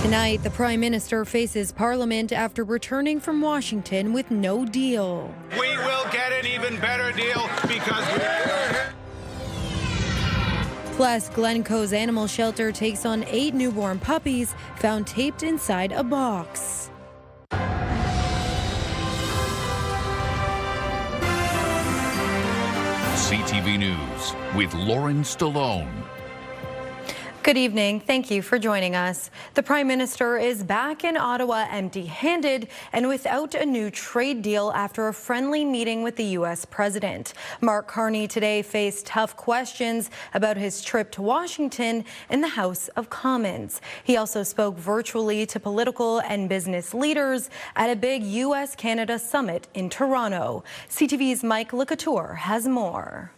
Tonight, the Prime Minister faces Parliament after returning from Washington with no deal. We will get an even better deal because Plus, Glencoe's animal shelter takes on 8 newborn puppies found taped inside a box. CTV News with Lauren Stallone. Good evening. Thank you for joining us. The Prime Minister is back in Ottawa empty-handed and without a new trade deal after a friendly meeting with the U.S. President. Mark Carney today faced tough questions about his trip to Washington in the House of Commons. He also spoke virtually to political and business leaders at a big U.S.-Canada summit in Toronto. CTV's Mike LeCouture has more.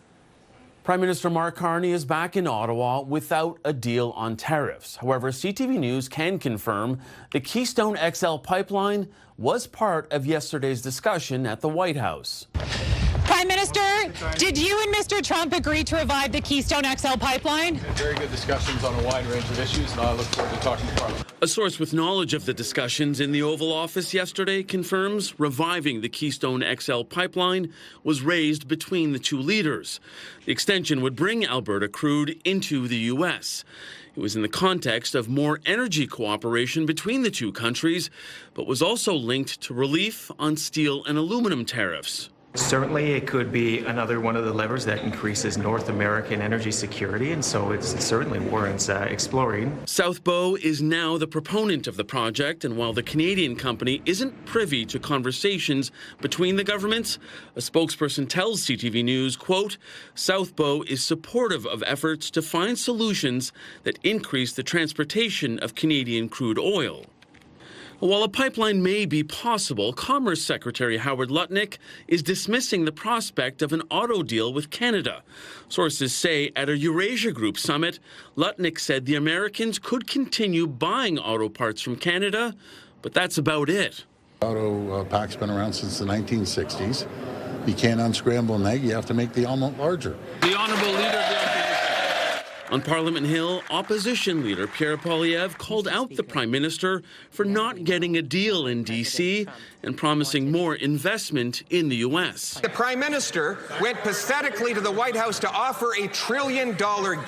Prime Minister Mark Carney is back in Ottawa without a deal on tariffs. However, CTV News can confirm the Keystone XL pipeline was part of yesterday's discussion at the White House. Prime Minister, did you and Mr. Trump agree to revive the Keystone XL pipeline? Very good discussions on a wide range of issues, and I look forward to talking to Parliament. A source with knowledge of the discussions in the Oval Office yesterday confirms reviving the Keystone XL pipeline was raised between the two leaders. The extension would bring Alberta crude into the U.S. It was in the context of more energy cooperation between the two countries, but was also linked to relief on steel and aluminum tariffs. Certainly, it could be another one of the levers that increases North American energy security, and so it certainly warrants exploring. South Bow is now the proponent of the project, and while the Canadian company isn't privy to conversations between the governments, a spokesperson tells CTV News, quote, South Bow is supportive of efforts to find solutions that increase the transportation of Canadian crude oil. While a pipeline may be possible, Commerce Secretary Howard Lutnick is dismissing the prospect of an auto deal with Canada. Sources say at a Eurasia Group summit, Lutnick said the Americans could continue buying auto parts from Canada, but that's about it. Auto pack's been around since the 1960s. You can't unscramble an egg, you have to make the omelet larger. The Honourable Leader of the Opposition. On Parliament Hill, Opposition Leader Pierre Poilievre called out the Prime Minister for not getting a deal in D.C. and promising more investment in the U.S. The Prime Minister went pathetically to the White House to offer a $1 trillion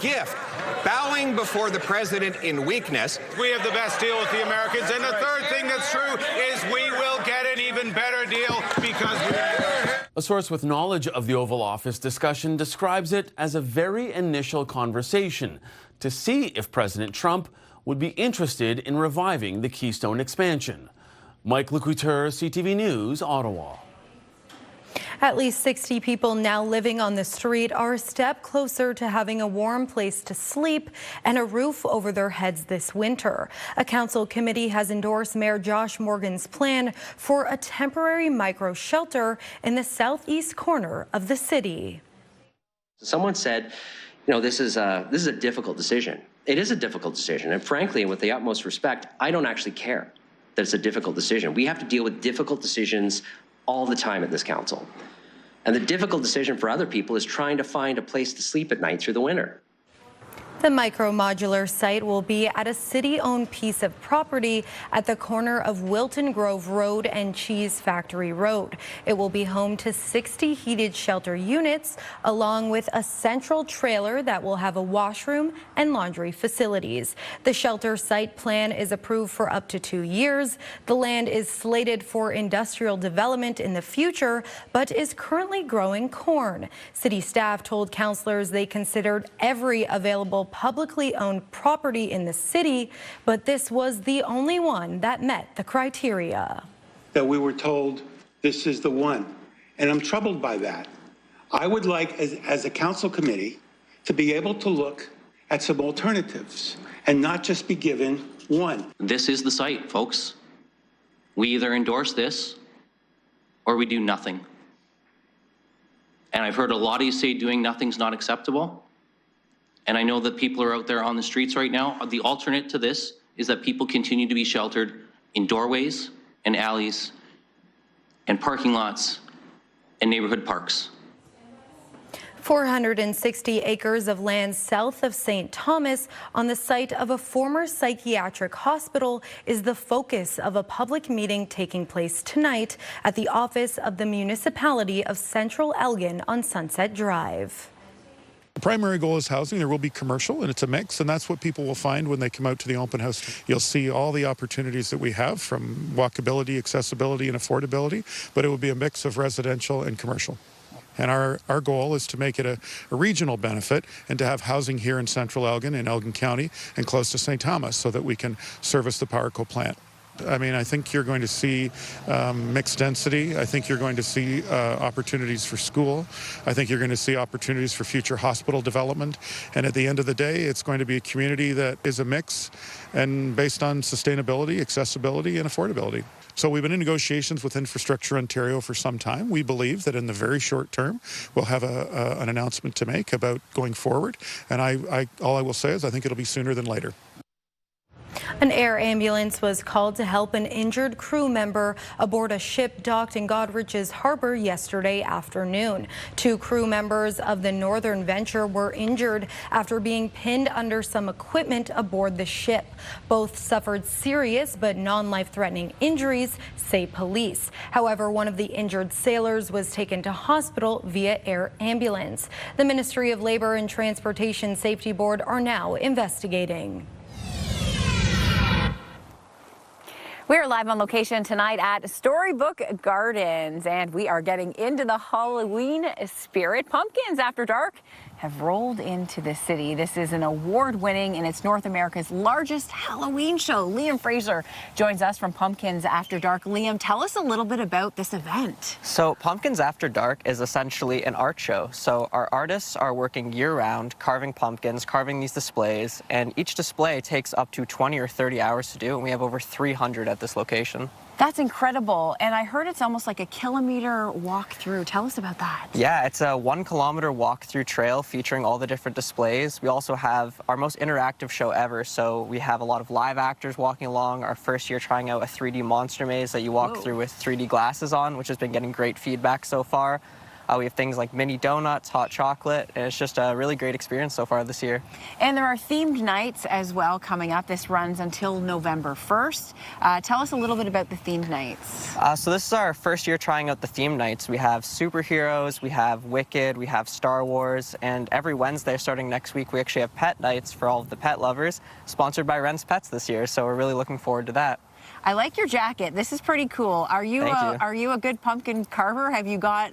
gift, bowing before the President in weakness. we have the best deal with the Americans. And the third thing that's true is we will get an even better deal because A source with knowledge of the Oval Office discussion describes it as a very initial conversation to see if President Trump would be interested in reviving the Keystone expansion. Mike LeCouture, CTV News, Ottawa. At least 60 people now living on the street are a step closer to having a warm place to sleep and a roof over their heads this winter. A council committee has endorsed Mayor Josh Morgan's plan for a temporary micro shelter in the southeast corner of the city. Someone said, you know, this is a difficult decision. It is a difficult decision. And frankly, and with the utmost respect, I don't actually care that it's a difficult decision. We have to deal with difficult decisions all the time at this council. And the difficult decision for other people is trying to find a place to sleep at night through the winter. The micro-modular site will be at a city-owned piece of property at the corner of Wilton Grove Road and Cheese Factory Road. It will be home to 60 heated shelter units, along with a central trailer that will have a washroom and laundry facilities. The shelter site plan is approved for up to 2 years. The land is slated for industrial development in the future, but is currently growing corn. City staff told councillors they considered every available publicly owned property in the city, but this was the only one that met the criteria. That we were told this is the one, and I'm troubled by that. I would like, as a council committee, to be able to look at some alternatives and not just be given one. This is the site, folks. We either endorse this or we do nothing. And I've heard a lot of you say doing nothing's not acceptable. And I know that people are out there on the streets right now. The alternate to this is that people continue to be sheltered in doorways and alleys and parking lots and neighborhood parks. 460 acres of land south of St. Thomas on the site of a former psychiatric hospital is the focus of a public meeting taking place tonight at the office of the municipality of Central Elgin on Sunset Drive. The primary goal is housing. There will be commercial, and it's a mix, and that's what people will find when they come out to the open house. You'll see all the opportunities that we have, from walkability, accessibility, and affordability, but it will be a mix of residential and commercial. And our goal is to make it a regional benefit and to have housing here in Central Elgin, in Elgin County, and close to St. Thomas so that we can service the PowerCo plant. I mean, I think you're going to see mixed density. I think you're going to see opportunities for school. I think you're going to see opportunities for future hospital development. And at the end of the day, it's going to be a community that is a mix and based on sustainability, accessibility, and affordability. So we've been in negotiations with Infrastructure Ontario for some time. We believe that in the very short term, we'll have an announcement to make about going forward. And all I will say is I think it'll be sooner than later. An air ambulance was called to help an injured crew member aboard a ship docked in Goderich's harbor yesterday afternoon. 2 crew members of the Northern Venture were injured after being pinned under some equipment aboard the ship. Both suffered serious but non-life-threatening injuries, say police. However, one of the injured sailors was taken to hospital via air ambulance. The Ministry of Labour and Transportation Safety Board are now investigating. We are live on location tonight at Storybook Gardens, and we are getting into the Halloween spirit. Pumpkins After Dark have rolled into the city. This is an award-winning, and it's North America's largest Halloween show. Liam Fraser joins us from Pumpkins After Dark. Liam, tell us a little bit about this event. So Pumpkins After Dark is essentially an art show. So our artists are working year-round, carving pumpkins, carving these displays, and each display takes up to 20 or 30 hours to do, and we have over 300 at this location. That's incredible. And I heard it's almost like a kilometer walk through. Tell us about that. Yeah, it's a 1 kilometer walk through trail featuring all the different displays. We also have our most interactive show ever. So we have a lot of live actors walking along. Our first year trying out a 3D monster maze that you walk through with 3D glasses on, which has been getting great feedback so far. We have things like mini donuts, hot chocolate, and it's just a really great experience so far this year. And there are themed nights as well coming up. This runs until November 1st. Tell us a little bit about the themed nights. So this is our first year trying out the themed nights. We have superheroes, we have Wicked, we have Star Wars, and every Wednesday starting next week, we actually have pet nights for all of the pet lovers, sponsored by Ren's Pets this year, so we're really looking forward to that. I like your jacket. This is pretty cool. Are you a good pumpkin carver? Have you got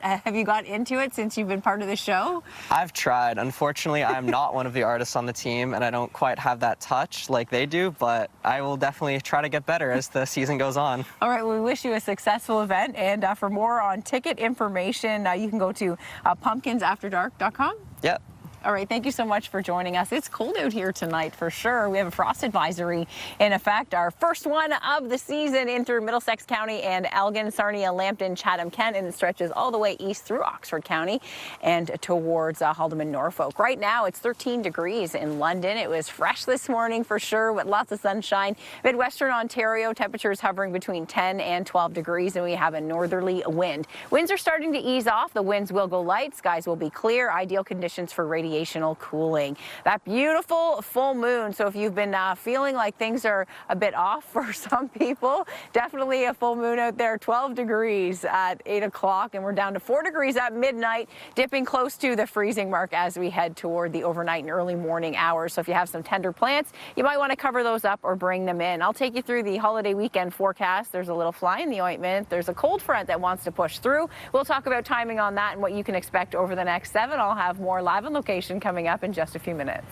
into it since you've been part of the show? I've tried. Unfortunately, I'm not one of the artists on the team, and I don't quite have that touch like they do, but I will definitely try to get better as the season goes on. All right, well, we wish you a successful event, and for more on ticket information, you can go to pumpkinsafterdark.com. Yep. All right, thank you so much for joining us. It's cold out here tonight for sure. We have a frost advisory in effect. Our first one of the season in through Middlesex County and Elgin, Sarnia, Lambton, Chatham, Kent, and it stretches all the way east through Oxford County and towards Haldimand, Norfolk. Right now, it's 13 degrees in London. It was fresh this morning for sure with lots of sunshine. Midwestern Ontario, temperatures hovering between 10 and 12 degrees, and we have a northerly wind. Winds are starting to ease off. The winds will go light. Skies will be clear. Ideal conditions for radiational cooling. That beautiful full moon. So if you've been feeling like things are a bit off for some people, definitely a full moon out there. 12 degrees at 8 o'clock, and we're down to 4 degrees at midnight, dipping close to the freezing mark as we head toward the overnight and early morning hours. So if you have some tender plants, you might want to cover those up or bring them in. I'll take you through the holiday weekend forecast. There's a little fly in the ointment. There's a cold front that wants to push through. We'll talk about timing on that and what you can expect over the next 7. I'll have more live on location coming up in just a few minutes.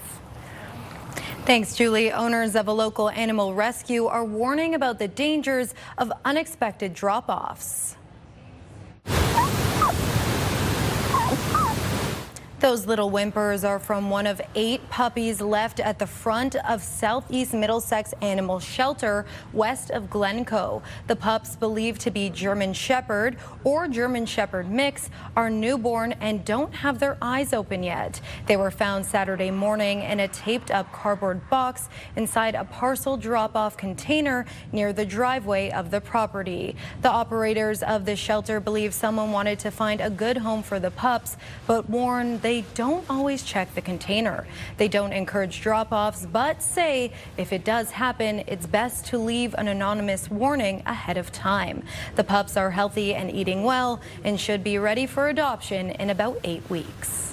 Thanks, Julie. Owners of a local animal rescue are warning about the dangers of unexpected drop-offs. Those little whimpers are from one of 8 puppies left at the front of Southeast Middlesex Animal Shelter west of Glencoe. The pups, believed to be German Shepherd or German Shepherd mix, are newborn and don't have their eyes open yet. They were found Saturday morning in a taped up cardboard box inside a parcel drop-off container near the driveway of the property. The operators of the shelter believe someone wanted to find a good home for the pups, but warn they they don't always check the container. They don't encourage drop-offs, but say if it does happen, it's best to leave an anonymous warning ahead of time. The pups are healthy and eating well and should be ready for adoption in about 8 weeks.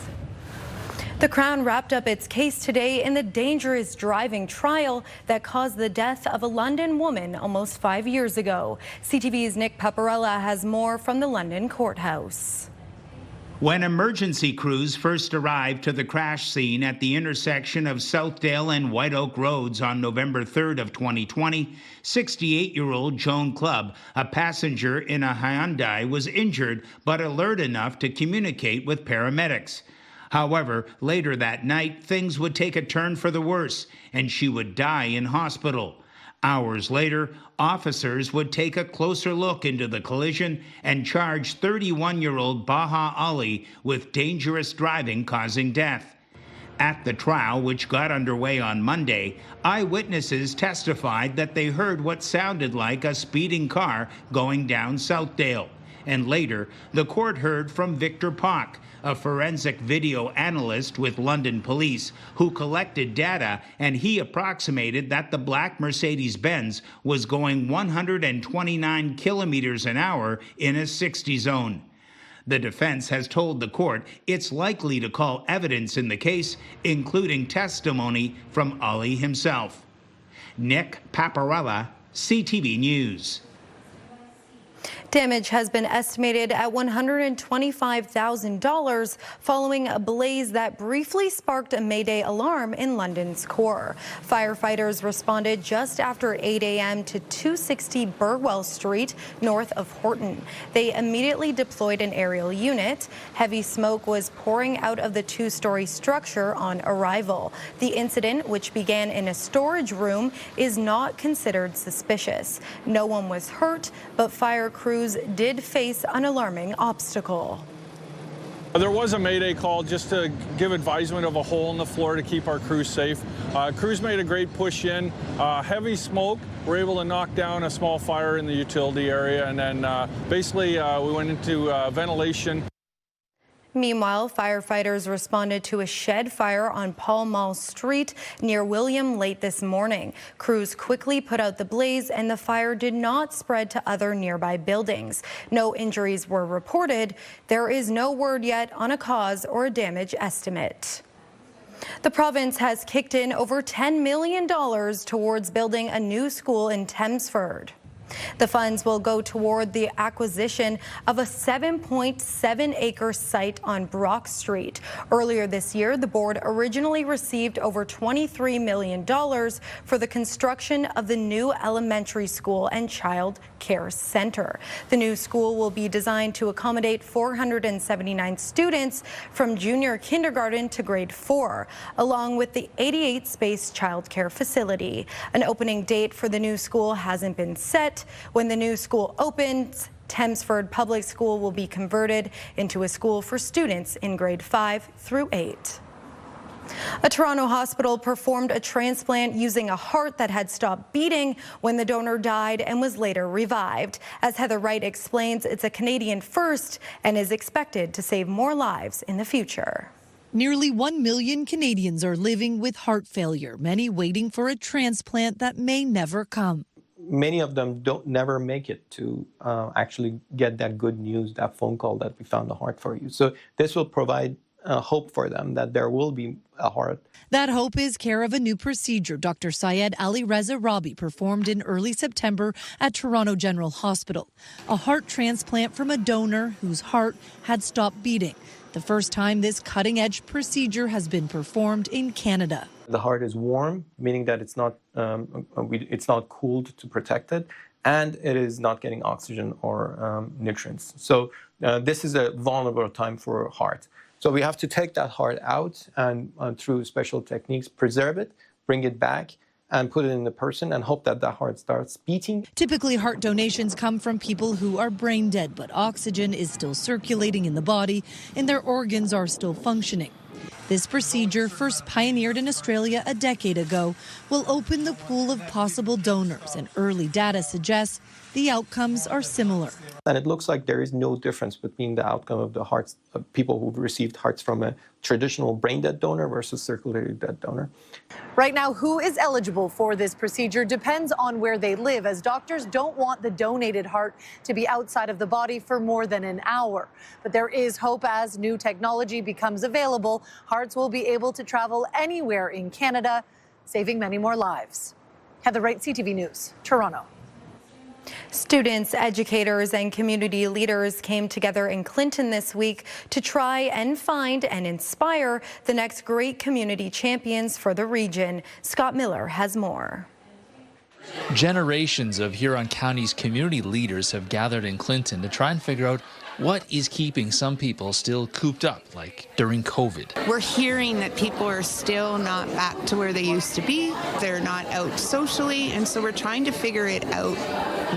The Crown wrapped up its case today in the dangerous driving trial that caused the death of a London woman almost 5 years ago. CTV's Nick Paparella has more from the London courthouse. When emergency crews first arrived to the crash scene at the intersection of Southdale and White Oak Roads on November 3rd of 2020, 68-year-old Joan Clubb, a passenger in a Hyundai, was injured but alert enough to communicate with paramedics. However, later that night, things would take a turn for the worse, and she would die in hospital. Hours later, officers would take a closer look into the collision and charge 31-year-old Baha Ali with dangerous driving causing death. At the trial, which got underway on Monday, eyewitnesses testified that they heard what sounded like a speeding car going down Southdale. And later, the court heard from Victor Pock, a forensic video analyst with London police, who collected data, and he approximated that the black Mercedes-Benz was going 129 kilometers an hour in a 60 zone. The defense has told the court it's likely to call evidence in the case, including testimony from Ali himself. Nick Paparella, CTV News. Damage has been estimated at $125,000 following a blaze that briefly sparked a Mayday alarm in London's core. Firefighters responded just after 8 a.m. to 260 Burwell Street, north of Horton. They immediately deployed an aerial unit. Heavy smoke was pouring out of the two-story structure on arrival. The incident, which began in a storage room, is not considered suspicious. No one was hurt, but fire crews did face an alarming obstacle. There was a Mayday call just to give advisement of a hole in the floor to keep our crews safe. Crews made a great push in. Heavy smoke. We're able to knock down a small fire in the utility area, and then basically we went into ventilation. Meanwhile, firefighters responded to a shed fire on Pall Mall Street near William late this morning. Crews quickly put out the blaze, and the fire did not spread to other nearby buildings. No injuries were reported. There is no word yet on a cause or a damage estimate. The province has kicked in over $10 million towards building a new school in Thamesford. The funds will go toward the acquisition of a 7.7-acre site on Brock Street. Earlier this year, the board originally received over $23 million for the construction of the new elementary school and child care center. The new school will be designed to accommodate 479 students from junior kindergarten to grade 4, along with the 88-space child care facility. An opening date for the new school hasn't been set. When the new school opens, Thamesford Public School will be converted into a school for students in grade 5 through 8. A Toronto hospital performed a transplant using a heart that had stopped beating when the donor died and was later revived. As Heather Wright explains, it's a Canadian first and is expected to save more lives in the future. Nearly 1 million Canadians are living with heart failure, many waiting for a transplant that may never come. Many of them never make it to actually get that good news, that phone call that we found a heart for you. So this will provide hope for them that there will be a heart. That hope is care of a new procedure Dr. Syed Ali Reza Rabi performed in early September at Toronto General Hospital. A heart transplant from a donor whose heart had stopped beating. The first time this cutting-edge procedure has been performed in Canada. The heart is warm, meaning that it's not cooled to protect it, and it is not getting oxygen or nutrients. So this is a vulnerable time for a heart. So we have to take that heart out and through special techniques, preserve it, bring it back, and put it in the person and hope that the heart starts beating. Typically, heart donations come from people who are brain dead, but oxygen is still circulating in the body and their organs are still functioning. This procedure, first pioneered in Australia a decade ago, will open the pool of possible donors, and early data suggests the outcomes are similar. And it looks like there is no difference between the outcome of the hearts of people who've received hearts from a traditional brain-dead donor versus circulatory dead donor. Right now, who is eligible for this procedure depends on where they live, as doctors don't want the donated heart to be outside of the body for more than an hour. But there is hope as new technology becomes available. Hearts will be able to travel anywhere in Canada, saving many more lives. Heather Wright, CTV News, Toronto. Students, educators, and community leaders came together in Clinton this week to try and find and inspire the next great community champions for the region. Scott Miller has more. Generations of Huron County's community leaders have gathered in Clinton to try and figure out what is keeping some people still cooped up, like during COVID. We're hearing that people are still not back to where they used to be. They're not out socially, and so we're trying to figure it out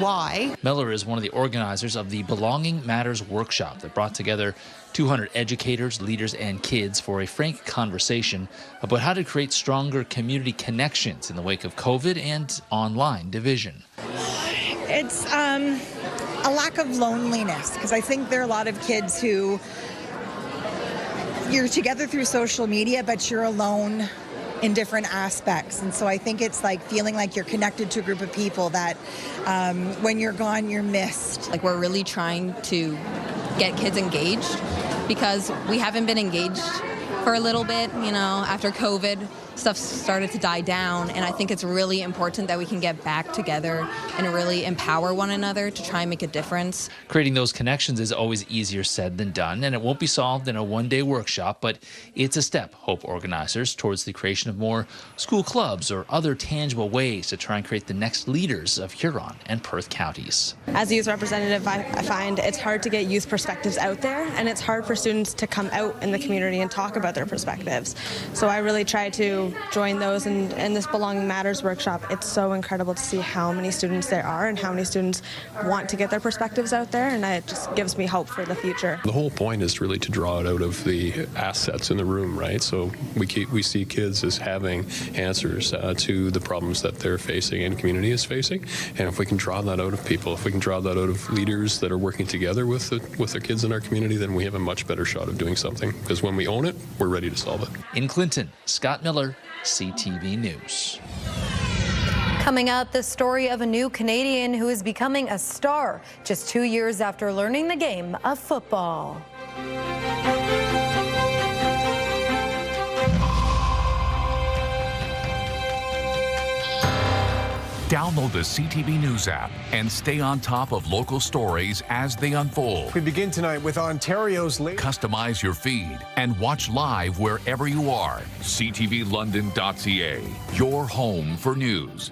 why. Miller is one of the organizers of the Belonging Matters workshop that brought together 200 educators, leaders, and kids for a frank conversation about how to create stronger community connections in the wake of COVID and online division. It's a lack of loneliness, because I think there are a lot of kids who you're together through social media, but you're alone in different aspects. And so I think it's like feeling like you're connected to a group of people that when you're gone, you're missed. Like, we're really trying to get kids engaged, because we haven't been engaged for a little bit, you know, after COVID. Stuff started to die down, and I think it's really important that we can get back together and really empower one another to try and make a difference. Creating those connections is always easier said than done, and it won't be solved in a one-day workshop, but it's a step, hope organizers, towards the creation of more school clubs or other tangible ways to try and create the next leaders of Huron and Perth counties. As a youth representative, I find it's hard to get youth perspectives out there, and it's hard for students to come out in the community and talk about their perspectives. So I really try to join those, and this Belonging Matters workshop, it's so incredible to see how many students there are and how many students want to get their perspectives out there, and it just gives me hope for the future. The whole point is really to draw it out of the assets in the room, right? So we see kids as having answers to the problems that they're facing and the community is facing, and if we can draw that out of people, if we can draw that out of leaders that are working together with their kids in our community, then we have a much better shot of doing something, because when we own it, we're ready to solve it. In Clinton, Scott Miller, CTV News. Coming up, the story of a new Canadian who is becoming a star just 2 years after learning the game of football. Download the CTV News app and stay on top of local stories as they unfold. We begin tonight with Ontario's latest. Customize your feed and watch live wherever you are. CTVLondon.ca, your home for news.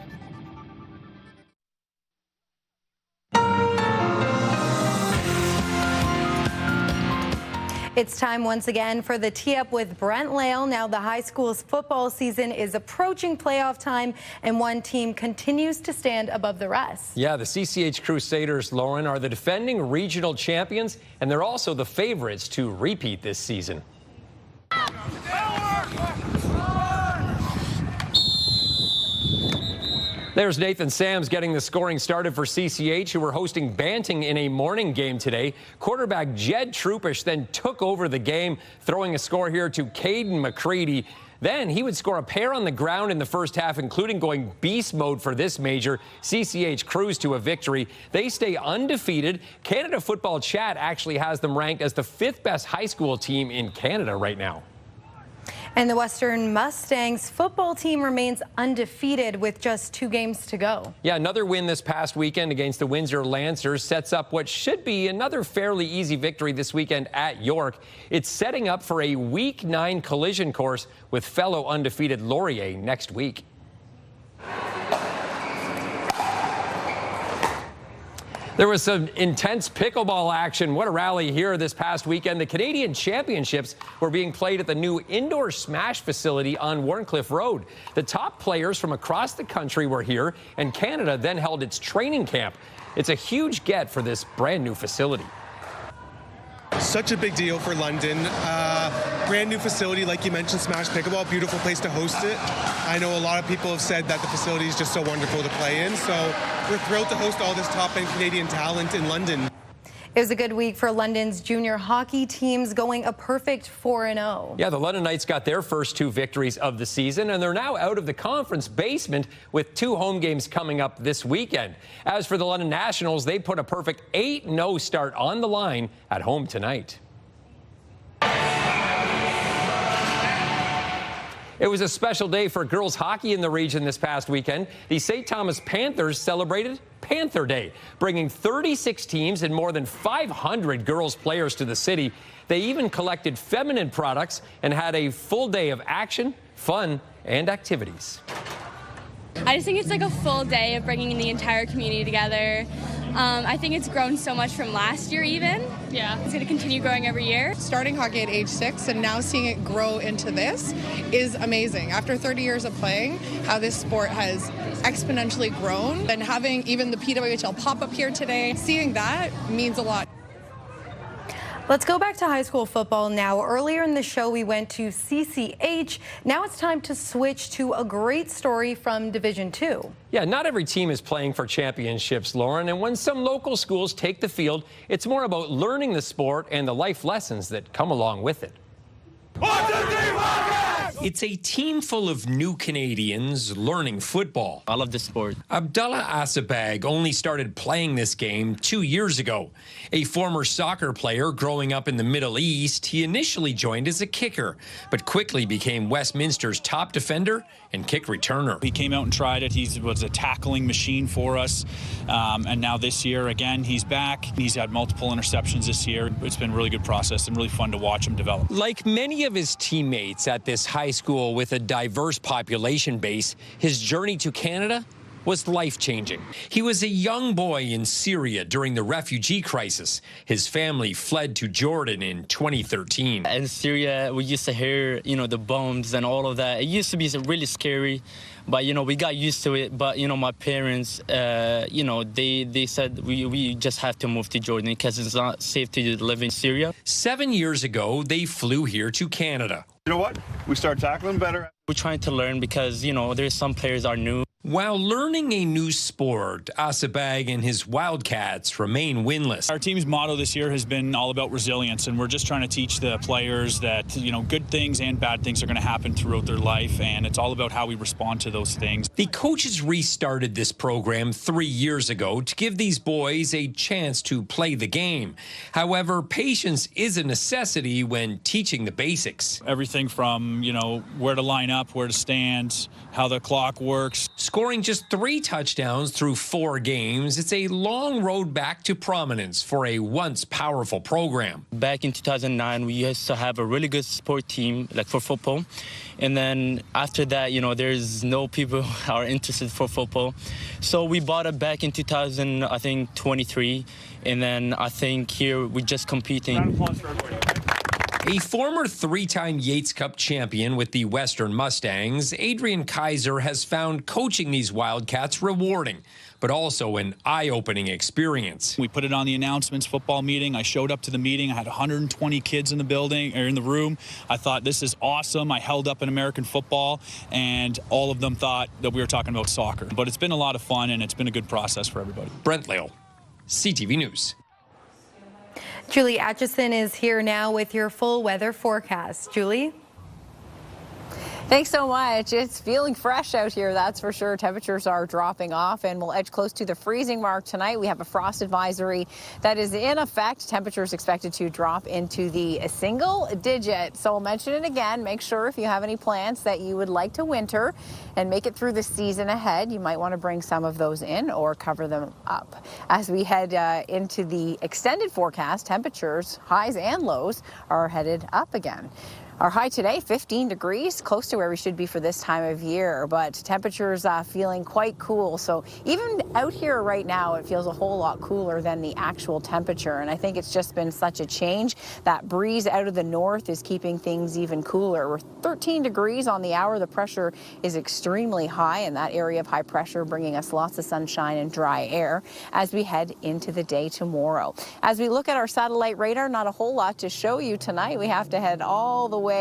It's time once again for the Tee Up with Brent Lail. Now the high school's football season is approaching playoff time, and one team continues to stand above the rest. Yeah, the CCH Crusaders, Lauren, are the defending regional champions, and they're also the favorites to repeat this season. There's Nathan Sams getting the scoring started for CCH, who were hosting Banting in a morning game today. Quarterback Jed Trupish then took over the game, throwing a score here to Caden McCready. Then he would score a pair on the ground in the first half, including going beast mode for this major. CCH cruised to a victory. They stay undefeated. Canada Football Chat actually has them ranked as the 5th best high school team in Canada right now. And the Western Mustangs football team remains undefeated with just 2 games to go. Yeah, another win this past weekend against the Windsor Lancers sets up what should be another fairly easy victory this weekend at York. It's setting up for a Week 9 collision course with fellow undefeated Laurier next week. There was some intense pickleball action. What a rally here this past weekend. The Canadian Championships were being played at the new indoor Smash facility on Warncliffe Road. The top players from across the country were here, and Canada then held its training camp. It's a huge get for this brand new facility. such a big deal for London. Brand new facility, like you mentioned, Smash Pickleball, beautiful place to host it. I know a lot of people have said that the facility is just so wonderful to play in, so we're thrilled to host all this top-end Canadian talent in London. It was a good week for London's junior hockey teams, going a perfect 4-0. Yeah, the London Knights got their first 2 victories of the season, and they're now out of the conference basement with 2 home games coming up this weekend. As for the London Nationals, they put a perfect 8-0 start on the line at home tonight. It was a special day for girls hockey in the region this past weekend. The St. Thomas Panthers celebrated Panther Day, bringing 36 teams and more than 500 girls players to the city. They even collected feminine products and had a full day of action, fun, and activities. I just think it's like a full day of bringing the entire community together. I think it's grown so much from last year even. Yeah. It's going to continue growing every year. Starting hockey at age 6 and now seeing it grow into this is amazing. After 30 years of playing, how this sport has exponentially grown, and having even the PWHL pop up here today, seeing that means a lot. Let's go back to high school football now. Earlier in the show, we went to CCH. Now it's time to switch to a great story from Division II. Yeah, not every team is playing for championships, Lauren, and when some local schools take the field, it's more about learning the sport and the life lessons that come along with it. It's a team full of new Canadians learning football. I love the sport. Abdullah Asabag only started playing this game 2 years ago. A former soccer player growing up in the Middle East, he initially joined as a kicker, but quickly became Westminster's top defender and kick returner. He came out and tried it. He was a tackling machine for us. And now this year, again, he's back. He's had multiple interceptions this year. It's been a really good process and really fun to watch him develop. Like many of his teammates at this high school with a diverse population base, his journey to Canada was life-changing. He was a young boy in Syria during the refugee crisis. His family fled to Jordan in 2013. In Syria, we used to hear, the bombs and all of that. It used to be really scary, but, we got used to it. But, my parents, they said we just have to move to Jordan because it's not safe to live in Syria. 7 years ago, they flew here to Canada. You know what? We start tackling better. We're trying to learn because, there's some players are new. While learning a new sport, Asabag and his Wildcats remain winless. Our team's motto this year has been all about resilience, and we're just trying to teach the players that, good things and bad things are going to happen throughout their life, and it's all about how we respond to those things. The coaches restarted this program 3 years ago to give these boys a chance to play the game. However, patience is a necessity when teaching the basics. Everything from, where to line up, where to stand, how the clock works. Scoring just 3 touchdowns through 4 games, it's a long road back to prominence for a once powerful program. Back in 2009, we used to have a really good sport team, like for football. And then after that, there's no people who are interested for football. So we bought it back in 2023. And then I think here we're just competing. Round of applause for everybody. A former 3-time Yates Cup champion with the Western Mustangs, Adrian Kaiser has found coaching these Wildcats rewarding, but also an eye-opening experience. We put it on the announcements football meeting. I showed up to the meeting. I had 120 kids in the building or in the room. I thought, this is awesome. I held up an American football, and all of them thought that we were talking about soccer. But it's been a lot of fun, and it's been a good process for everybody. Brent Lale, CTV News. Julie Atchison is here now with your full weather forecast. Julie? Thanks so much. It's feeling fresh out here, that's for sure. Temperatures are dropping off and will edge close to the freezing mark tonight. We have a frost advisory that is in effect. Temperatures expected to drop into the single digit. So I'll mention it again. Make sure if you have any plants that you would like to winter and make it through the season ahead, you might want to bring some of those in or cover them up. As we head into the extended forecast, temperatures, highs and lows, are headed up again. Our high today, 15 degrees, close to where we should be for this time of year, but temperatures feeling quite cool. So even out here right now, it feels a whole lot cooler than the actual temperature. And I think it's just been such a change. That breeze out of the north is keeping things even cooler. We're 13 degrees on the hour. The pressure is extremely high in that area of high pressure, bringing us lots of sunshine and dry air as we head into the day tomorrow. As we look at our satellite radar, not a whole lot to show you tonight. We have to head all the way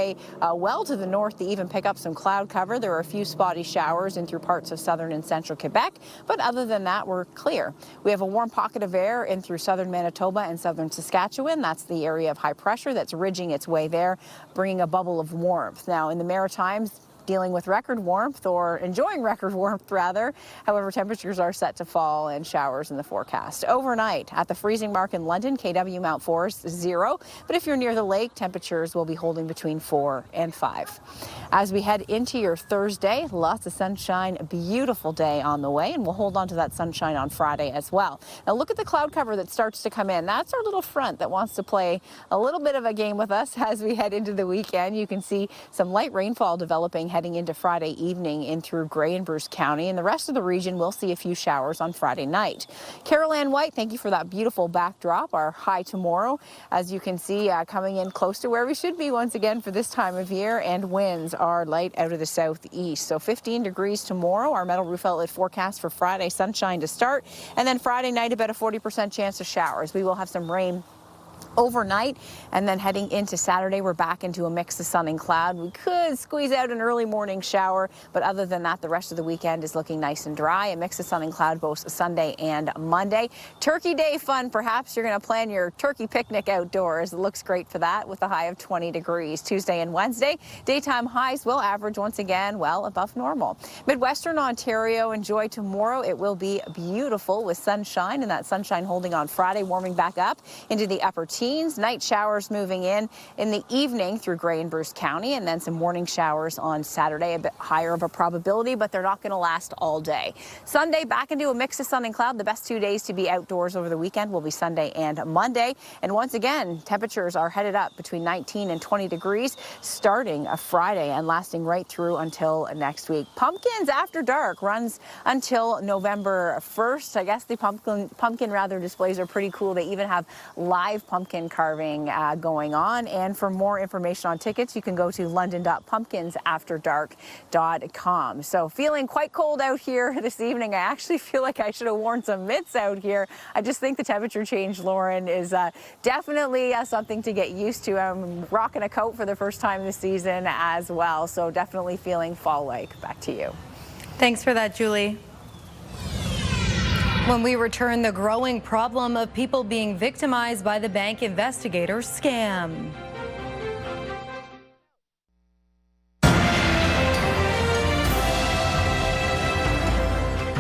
well to the north to even pick up some cloud cover. There are a few spotty showers in through parts of southern and central Quebec, but other than that, we're clear. We have a warm pocket of air in through southern Manitoba and southern Saskatchewan. That's the area of high pressure that's ridging its way there, bringing a bubble of warmth. Now, in the Maritimes, dealing with record warmth, or enjoying record warmth rather. However, temperatures are set to fall and showers in the forecast. Overnight at the freezing mark in London, KW Mount Forest 0. But if you're near the lake, temperatures will be holding between 4 and 5. As we head into your Thursday, lots of sunshine, a beautiful day on the way, and we'll hold on to that sunshine on Friday as well. Now look at the cloud cover that starts to come in. That's our little front that wants to play a little bit of a game with us as we head into the weekend. You can see some light rainfall developing heading into Friday evening in through Grey and Bruce County, and the rest of the region will see a few showers on Friday night. Carol Ann White, thank you for that beautiful backdrop. Our high tomorrow, as you can see, coming in close to where we should be once again for this time of year, and winds are light out of the southeast. So 15 degrees tomorrow. Our metal roof outlet forecast for Friday, sunshine to start, and then Friday night about a 40% chance of showers. We will have some rain overnight, and then heading into Saturday, we're back into a mix of sun and cloud. We could squeeze out an early morning shower, but other than that, the rest of the weekend is looking nice and dry. A mix of sun and cloud both Sunday and Monday. Turkey Day fun, perhaps you're going to plan your turkey picnic outdoors. It looks great for that with a high of 20 degrees. Tuesday and Wednesday, daytime highs will average once again well above normal. Midwestern Ontario, enjoy tomorrow. It will be beautiful with sunshine, and that sunshine holding on Friday, warming back up into the upper teens. Night showers moving in the evening through Grey and Bruce County, and then some morning showers on Saturday, a bit higher of a probability, but they're not going to last all day. Sunday, back into a mix of sun and cloud. The best 2 days to be outdoors over the weekend will be Sunday and Monday. And once again, temperatures are headed up between 19 and 20 degrees starting a Friday and lasting right through until next week. Pumpkins After Dark runs until November 1st. I guess the pumpkin displays are pretty cool. They even have live pumpkin carving going on. And for more information on tickets, you can go to london.pumpkinsafterdark.com. So feeling quite cold out here this evening. I actually feel like I should have worn some mitts out here. I just think the temperature change, Lauren, is definitely something to get used to. I'm rocking a coat for the first time this season as well. So definitely feeling fall-like. Back to you. Thanks for that, Julie. When we return, the growing problem of people being victimized by the bank investigator scam.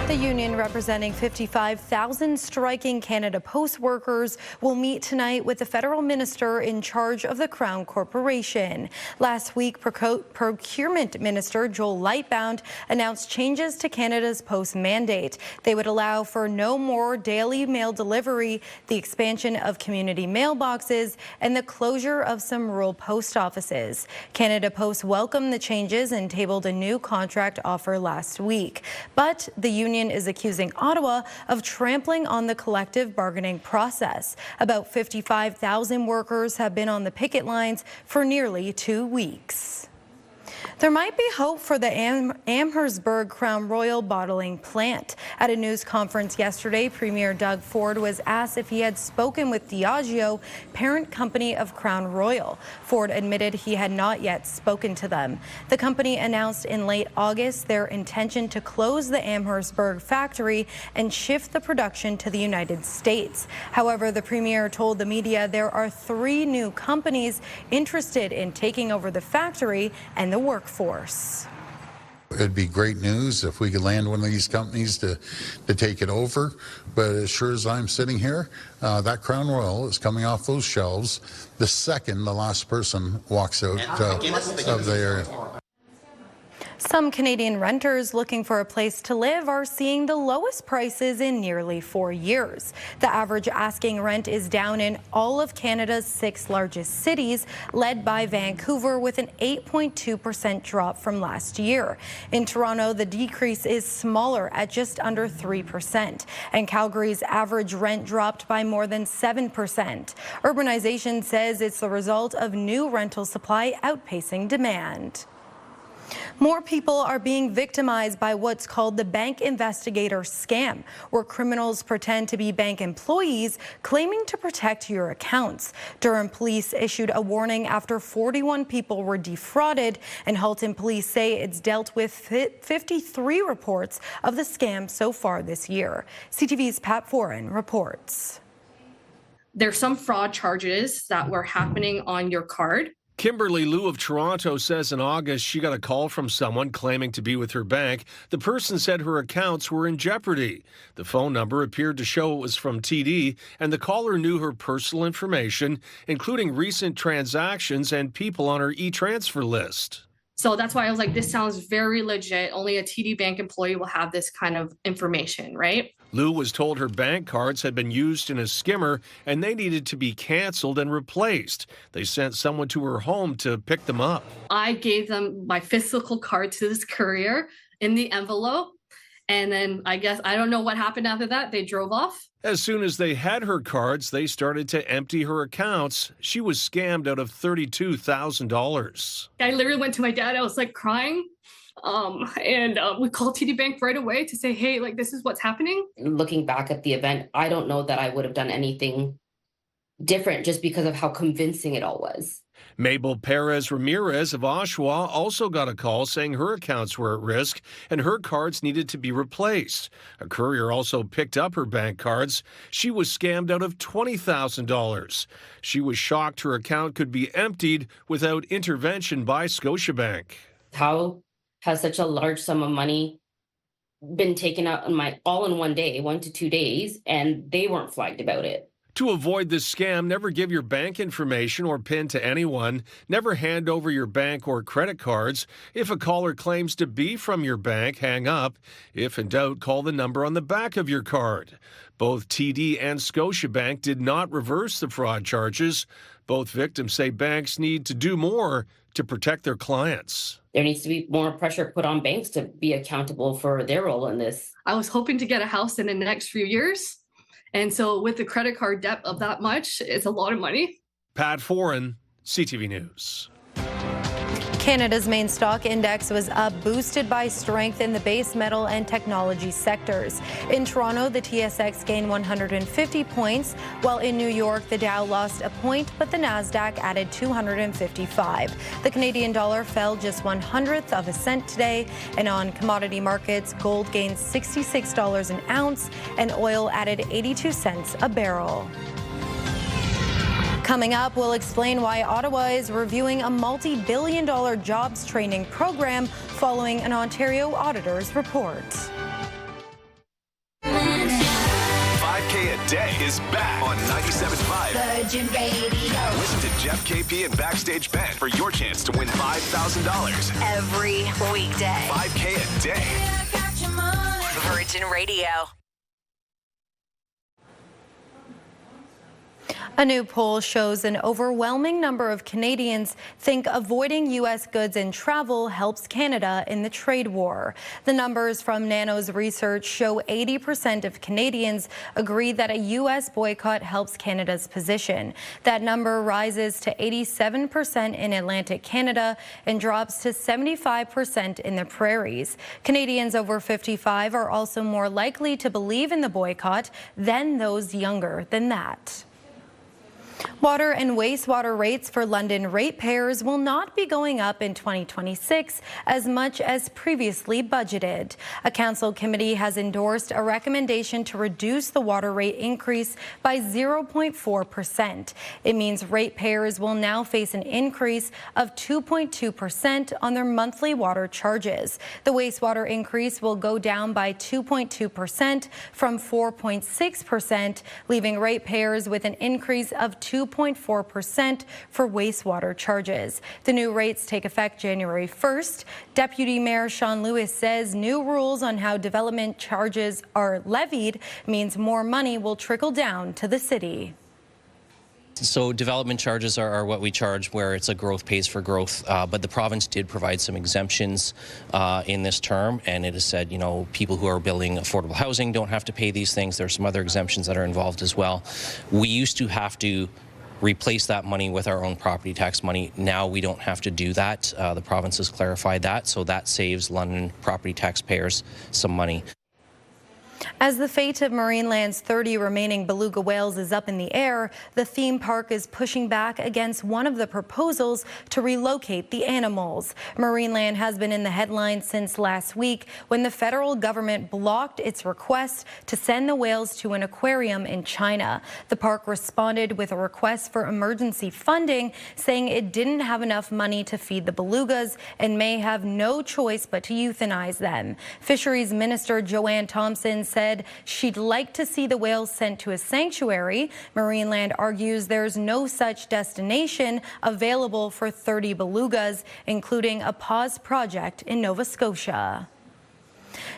The union representing 55,000 striking Canada Post workers will meet tonight with the federal minister in charge of the Crown Corporation. Last week, Procurement Minister Joel Lightbound announced changes to Canada's Post mandate. They would allow for no more daily mail delivery, the expansion of community mailboxes, and the closure of some rural post offices. Canada Post welcomed the changes and tabled a new contract offer last week. But the union is accusing Ottawa of trampling on the collective bargaining process. About 55,000 workers have been on the picket lines for nearly 2 weeks. There might be hope for the Amherstburg Crown Royal bottling plant. At a news conference yesterday, Premier Doug Ford was asked if he had spoken with Diageo, parent company of Crown Royal. Ford admitted he had not yet spoken to them. The company announced in late August their intention to close the Amherstburg factory and shift the production to the United States. However, the Premier told the media there are 3 new companies interested in taking over the factory and the workforce. It'd be great news if we could land one of these companies to take it over. But as sure as I'm sitting here, that Crown Royal is coming off those shelves the second the last person walks out of the area. Some Canadian renters looking for a place to live are seeing the lowest prices in nearly 4 years. The average asking rent is down in all of Canada's 6 largest cities, led by Vancouver with an 8.2% drop from last year. In Toronto, the decrease is smaller at just under 3%, and Calgary's average rent dropped by more than 7%. Urbanization says it's the result of new rental supply outpacing demand. More people are being victimized by what's called the bank investigator scam, where criminals pretend to be bank employees claiming to protect your accounts. Durham police issued a warning after 41 people were defrauded, and Halton police say it's dealt with 53 reports of the scam so far this year. CTV's Pat Foran reports. There's some fraud charges that were happening on your card. Kimberly Liu of Toronto says in August she got a call from someone claiming to be with her bank. The person said her accounts were in jeopardy. The phone number appeared to show it was from TD, and the caller knew her personal information, including recent transactions and people on her e-transfer list. So that's why I was like, this sounds very legit. Only a TD Bank employee will have this kind of information, right? Lou was told her bank cards had been used in a skimmer and they needed to be canceled and replaced. They sent someone to her home to pick them up. I gave them my physical card to this courier in the envelope. And then I guess, I don't know what happened after that. They drove off. As soon as they had her cards, they started to empty her accounts. She was scammed out of $32,000. I literally went to my dad. I was like crying. We called TD Bank right away to say, hey, like, this is what's happening. Looking back at the event, I don't know that I would have done anything different just because of how convincing it all was. Mabel Perez Ramirez of Oshawa also got a call saying her accounts were at risk and her cards needed to be replaced. A courier also picked up her bank cards. She was scammed out of $20,000. She was shocked her account could be emptied without intervention by Scotiabank. How has such a large sum of money been taken out all in one day, 1 to 2 days, and they weren't flagged about it? To avoid this scam, never give your bank information or PIN to anyone. Never hand over your bank or credit cards. If a caller claims to be from your bank, hang up. If in doubt, call the number on the back of your card. Both TD and Scotiabank did not reverse the fraud charges. Both victims say banks need to do more to protect their clients. There needs to be more pressure put on banks to be accountable for their role in this. I was hoping to get a house in the next few years. And so with the credit card debt of that much, it's a lot of money. Pat Foran, CTV News. Canada's main stock index was up, boosted by strength in the base metal and technology sectors. In Toronto, the TSX gained 150 points, while in New York, the Dow lost a point, but the Nasdaq added 255. The Canadian dollar fell just 1/100 of a cent today, and on commodity markets, gold gained $66 an ounce, and oil added 82 cents a barrel. Coming up, we'll explain why Ottawa is reviewing a multi-billion-dollar jobs training program following an Ontario auditor's report. 5K a day is back on 97.5. Virgin Radio. Listen to Jeff KP and Backstage Bet for your chance to win $5,000 Every weekday. 5K a day. Virgin Radio. A new poll shows an overwhelming number of Canadians think avoiding U.S. goods and travel helps Canada in the trade war. The numbers from Nano's research show 80% of Canadians agree that a U.S. boycott helps Canada's position. That number rises to 87% in Atlantic Canada and drops to 75% in the prairies. Canadians over 55 are also more likely to believe in the boycott than those younger than that. Water and wastewater rates for London ratepayers will not be going up in 2026 as much as previously budgeted. A council committee has endorsed a recommendation to reduce the water rate increase by 0.4%. It means ratepayers will now face an increase of 2.2% on their monthly water charges. The wastewater increase will go down by 2.2% from 4.6%, leaving ratepayers with an increase of 2.2%. 2.4% for wastewater charges. The new rates take effect January 1st. Deputy Mayor Sean Lewis says new rules on how development charges are levied means more money will trickle down to the city. So development charges are what we charge where it's a growth pays for growth, but the province did provide some exemptions in this term, and it has said, you know, people who are building affordable housing don't have to pay these things. There are some other exemptions that are involved as well. We used to have to replace that money with our own property tax money. Now we don't have to do that. The province has clarified that, so that saves London property taxpayers some money. As the fate of Marineland's 30 remaining beluga whales is up in the air, the theme park is pushing back against one of the proposals to relocate the animals. Marineland has been in the headlines since last week when the federal government blocked its request to send the whales to an aquarium in China. The park responded with a request for emergency funding, saying it didn't have enough money to feed the belugas and may have no choice but to euthanize them. Fisheries Minister Joanne Thompson said she'd like to see the whales sent to a sanctuary. Marineland argues there's no such destination available for 30 belugas, including a pause project in Nova Scotia.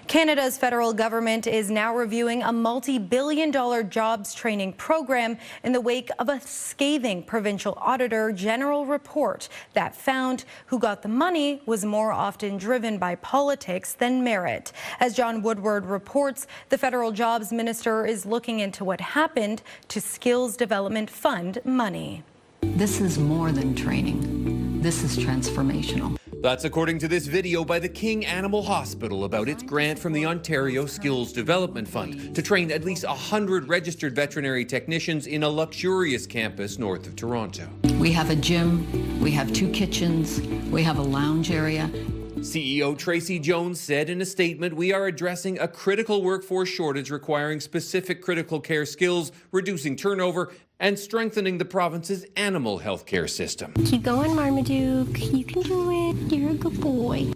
Canada's federal government is now reviewing a multi-billion-dollar jobs training program in the wake of a scathing provincial auditor general report that found who got the money was more often driven by politics than merit. As John Woodward reports, the federal jobs minister is looking into what happened to Skills Development Fund money. This is more than training. This is transformational. That's according to this video by the King Animal Hospital about its grant from the Ontario Skills Development Fund to train at least 100 registered veterinary technicians in a luxurious campus north of Toronto. We have a gym, we have 2 kitchens, we have a lounge area. CEO Tracy Jones said in a statement, "We are addressing a critical workforce shortage requiring specific critical care skills, reducing turnover, and strengthening the province's animal health care system." Keep going, Marmaduke. You can do it. You're a good boy.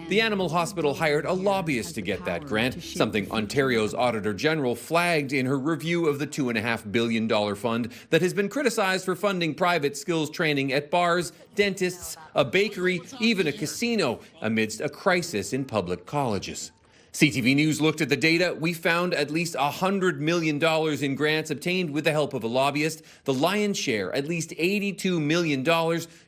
The animal hospital hired a lobbyist to get that grant, something Ontario's Auditor General flagged in her review of the $2.5 billion fund that has been criticized for funding private skills training at bars, dentists, a bakery, even a casino, amidst a crisis in public colleges. CTV News looked at the data. We found at least $100 million in grants obtained with the help of a lobbyist. The lion's share, at least $82 million,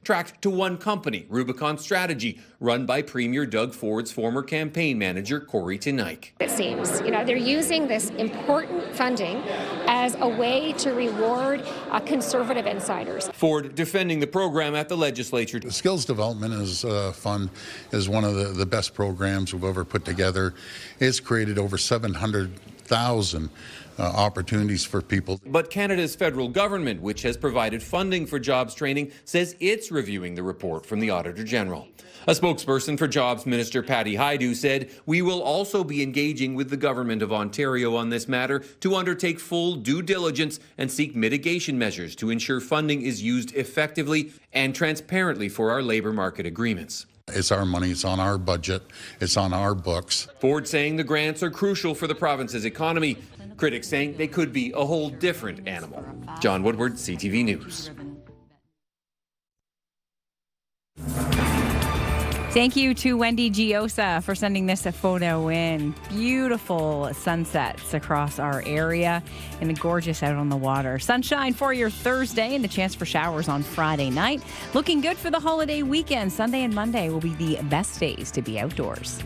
tracked to one company, Rubicon Strategy, run by Premier Doug Ford's former campaign manager, Corey Tenike. It seems, they're using this important funding as a way to reward conservative insiders. Ford defending the program at the legislature. The Skills Development Fund is one of the best programs we've ever put together. It's created over 700,000 opportunities for people. But Canada's federal government, which has provided funding for jobs training, says it's reviewing the report from the Auditor General. A spokesperson for Jobs Minister Patty Hajdu said, "We will also be engaging with the Government of Ontario on this matter to undertake full due diligence and seek mitigation measures to ensure funding is used effectively and transparently for our labour market agreements." It's our money, it's on our budget, it's on our books. Ford saying the grants are crucial for the province's economy. Critics saying they could be a whole different animal. John Woodward, CTV News. Thank you to Wendy Giosa for sending this photo in. Beautiful sunsets across our area and gorgeous out on the water. Sunshine for your Thursday and a chance for showers on Friday night. Looking good for the holiday weekend. Sunday and Monday will be the best days to be outdoors.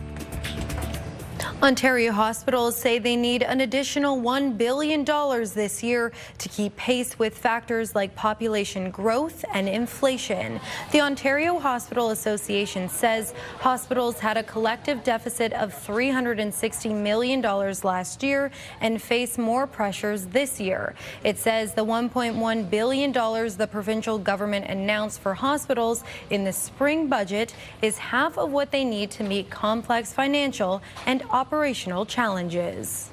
Ontario hospitals say they need an additional $1 billion this year to keep pace with factors like population growth and inflation. The Ontario Hospital Association says hospitals had a collective deficit of $360 million last year and face more pressures this year. It says the $1.1 billion the provincial government announced for hospitals in the spring budget is half of what they need to meet complex financial and operational challenges.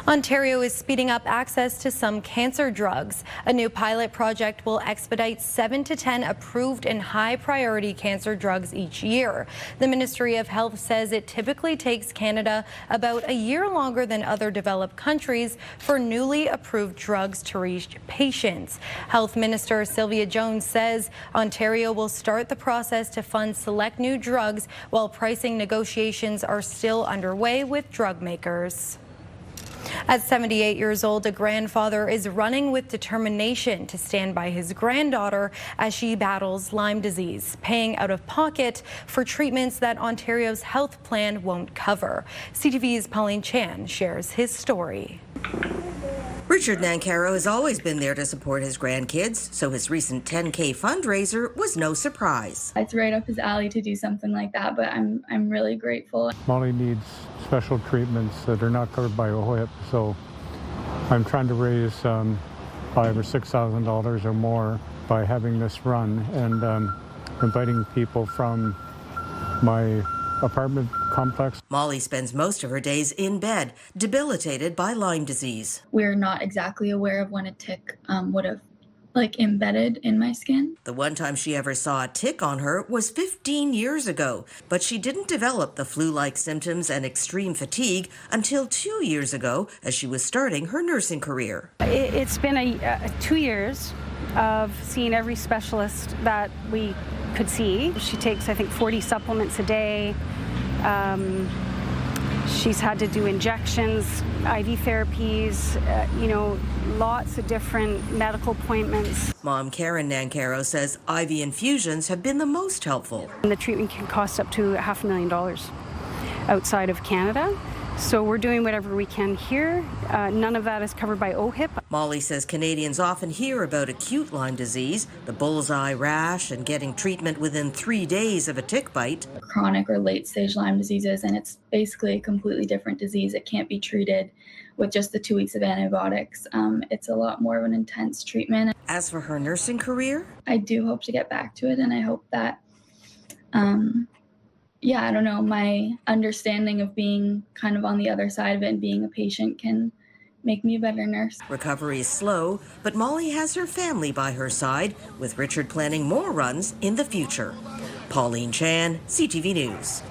Ontario is speeding up access to some cancer drugs. A new pilot project will expedite 7 to 10 approved and high-priority cancer drugs each year. The Ministry of Health says it typically takes Canada about a year longer than other developed countries for newly approved drugs to reach patients. Health Minister Sylvia Jones says Ontario will start the process to fund select new drugs while pricing negotiations are still underway with drug makers. At 78 years old, a grandfather is running with determination to stand by his granddaughter as she battles Lyme disease, paying out of pocket for treatments that Ontario's health plan won't cover. CTV's Pauline Chan shares his story. Richard Nancaro has always been there to support his grandkids, so his recent 10K fundraiser was no surprise. It's right up his alley to do something like that, but I'm really grateful. Molly needs special treatments that are not covered by OHIP, so I'm trying to raise $5,000 or $6,000 or more by having this run and inviting people from my apartment complex. Molly spends most of her days in bed, debilitated by Lyme disease. We're not exactly aware of when a tick would have embedded in my skin. The one time she ever saw a tick on her was 15 years ago, but she didn't develop the flu-like symptoms and extreme fatigue until 2 years ago as she was starting her nursing career. It's been 2 years of seeing every specialist that we could see. She takes, I think, 40 supplements a day. She's had to do injections, IV therapies, lots of different medical appointments. Mom Karen Nancaro says IV infusions have been the most helpful. And the treatment can cost up to $500,000 outside of Canada. So we're doing whatever we can here. None of that is covered by OHIP. Molly says Canadians often hear about acute Lyme disease, the bullseye rash, and getting treatment within 3 days of a tick bite. Chronic or late-stage Lyme diseases, and it's basically a completely different disease. It can't be treated with just the 2 weeks of antibiotics. It's a lot more of an intense treatment. As for her nursing career? I do hope to get back to it, and I hope that I don't know, my understanding of being kind of on the other side of it and being a patient can make me a better nurse. Recovery is slow, but Molly has her family by her side, with Richard planning more runs in the future. Pauline Chan, CTV News.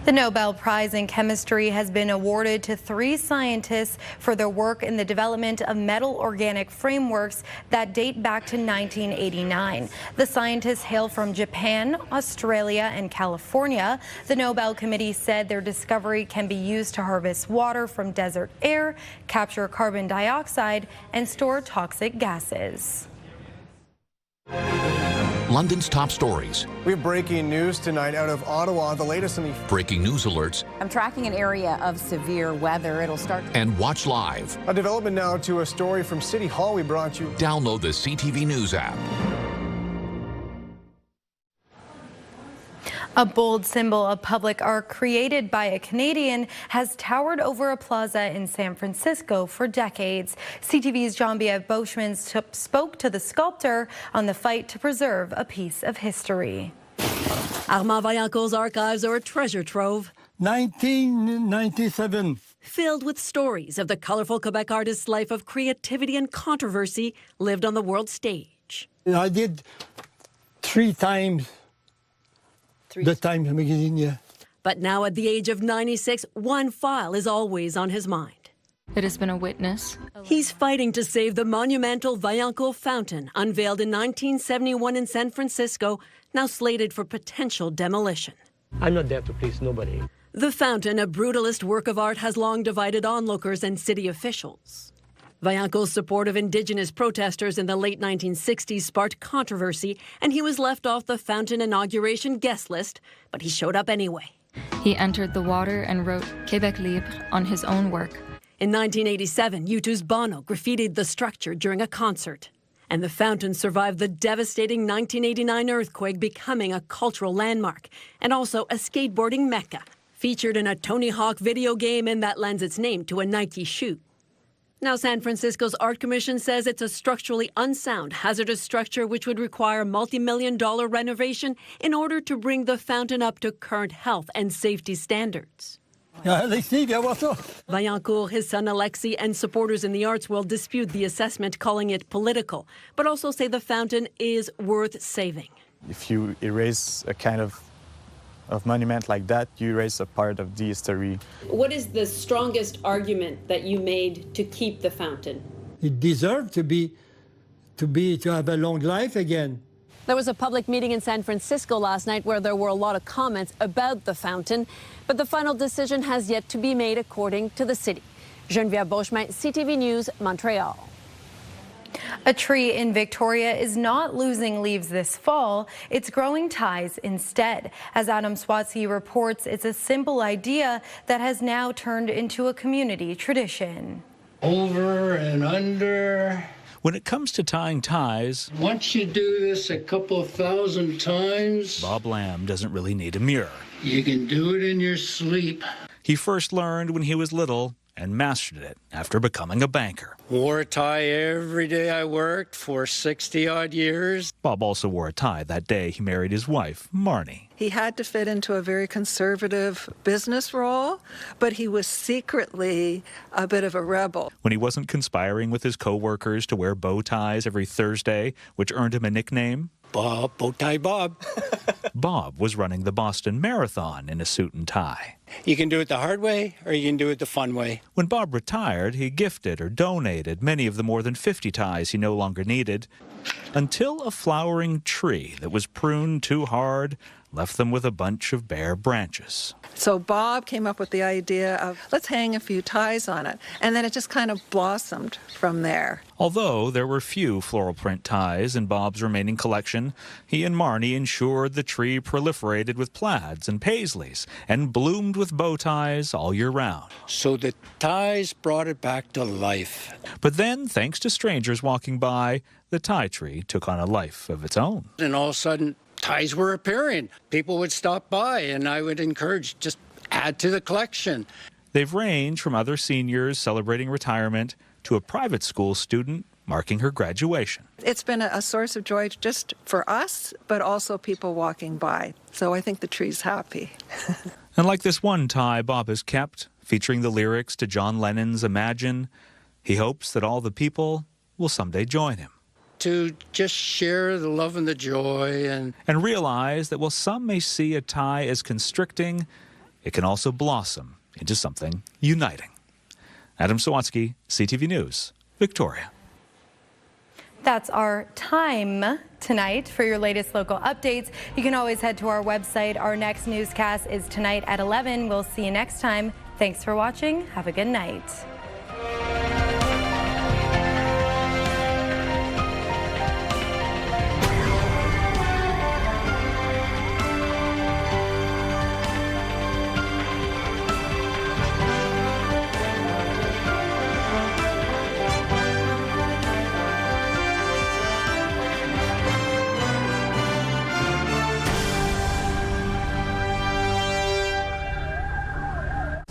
The Nobel Prize in Chemistry has been awarded to 3 scientists for their work in the development of metal organic frameworks that date back to 1989. The scientists hail from Japan, Australia, and California. The Nobel Committee said their discovery can be used to harvest water from desert air, capture carbon dioxide, and store toxic gases. London's top stories. We have breaking news tonight out of Ottawa. The latest in the breaking news alerts. I'm tracking an area of severe weather. It'll start. And watch live. A development now to a story from City Hall we brought you. Download the CTV News app. A bold symbol of public art created by a Canadian has towered over a plaza in San Francisco for decades. CTV's Jean-Pierre Beauchemin spoke to the sculptor on the fight to preserve a piece of history. Armand Vaillancourt's archives are a treasure trove. 1997. Filled with stories of the colorful Quebec artist's life of creativity and controversy lived on the world stage. I did 3 times. The Times magazine, yeah. But now at the age of 96, one file is always on his mind. It has been a witness. He's fighting to save the monumental Vaillancourt fountain, unveiled in 1971 in San Francisco, now slated for potential demolition. I'm not there to please nobody. The fountain, a brutalist work of art, has long divided onlookers and city officials. Vaillancourt's support of Indigenous protesters in the late 1960s sparked controversy, and he was left off the fountain inauguration guest list, but he showed up anyway. He entered the water and wrote Québec Libre on his own work. In 1987, U2's Bono graffitied the structure during a concert. And the fountain survived the devastating 1989 earthquake, becoming a cultural landmark and also a skateboarding mecca, featured in a Tony Hawk video game, and that lends its name to a Nike shoe. Now, San Francisco's Art Commission says it's a structurally unsound, hazardous structure which would require multi-million-dollar renovation in order to bring the fountain up to current health and safety standards. Vaillancourt, his son Alexis, and supporters in the arts world dispute the assessment, calling it political, but also say the fountain is worth saving. If you erase a kind of monument like that, you erase a part of the history. What is the strongest argument that you made to keep the fountain? It deserves to have a long life again. There was a public meeting in San Francisco last night where there were a lot of comments about the fountain, but the final decision has yet to be made according to the city. Geneviève Beauchemin, CTV News, Montreal. A tree in Victoria is not losing leaves this fall, it's growing ties instead. As Adam Swatsky reports, it's a simple idea that has now turned into a community tradition. Over and under. When it comes to tying ties, once you do this a couple of thousand times, Bob Lamb doesn't really need a mirror. You can do it in your sleep. He first learned when he was little and mastered it after becoming a banker. Wore a tie every day I worked for 60-odd years. Bob also wore a tie that day he married his wife, Marnie. He had to fit into a very conservative business role, but he was secretly a bit of a rebel. When he wasn't conspiring with his co-workers to wear bow ties every Thursday, which earned him a nickname, Bob, bow tie Bob. Bob was running the Boston Marathon in a suit and tie. You can do it the hard way or you can do it the fun way. When Bob retired, he gifted or donated many of the more than 50 ties he no longer needed, until a flowering tree that was pruned too hard left them with a bunch of bare branches. So Bob came up with the idea of, let's hang a few ties on it. And then it just kind of blossomed from there. Although there were few floral print ties in Bob's remaining collection, he and Marnie ensured the tree proliferated with plaids and paisleys and bloomed with bow ties all year round. So the ties brought it back to life. But then, thanks to strangers walking by, the tie tree took on a life of its own. And all of a sudden, ties were appearing. People would stop by, and I would encourage, just add to the collection. They've ranged from other seniors celebrating retirement to a private school student marking her graduation. It's been a source of joy just for us, but also people walking by. So I think the tree's happy. And like this one tie Bob has kept, featuring the lyrics to John Lennon's Imagine, he hopes that all the people will someday join him. To just share the love and the joy and realize that while some may see a tie as constricting, it can also blossom into something uniting. Adam Swatsky, CTV News, Victoria. That's our time tonight. For your latest local updates, you can always head to our website. Our next newscast is tonight at 11. We'll see you next time. Thanks for watching. Have a good night.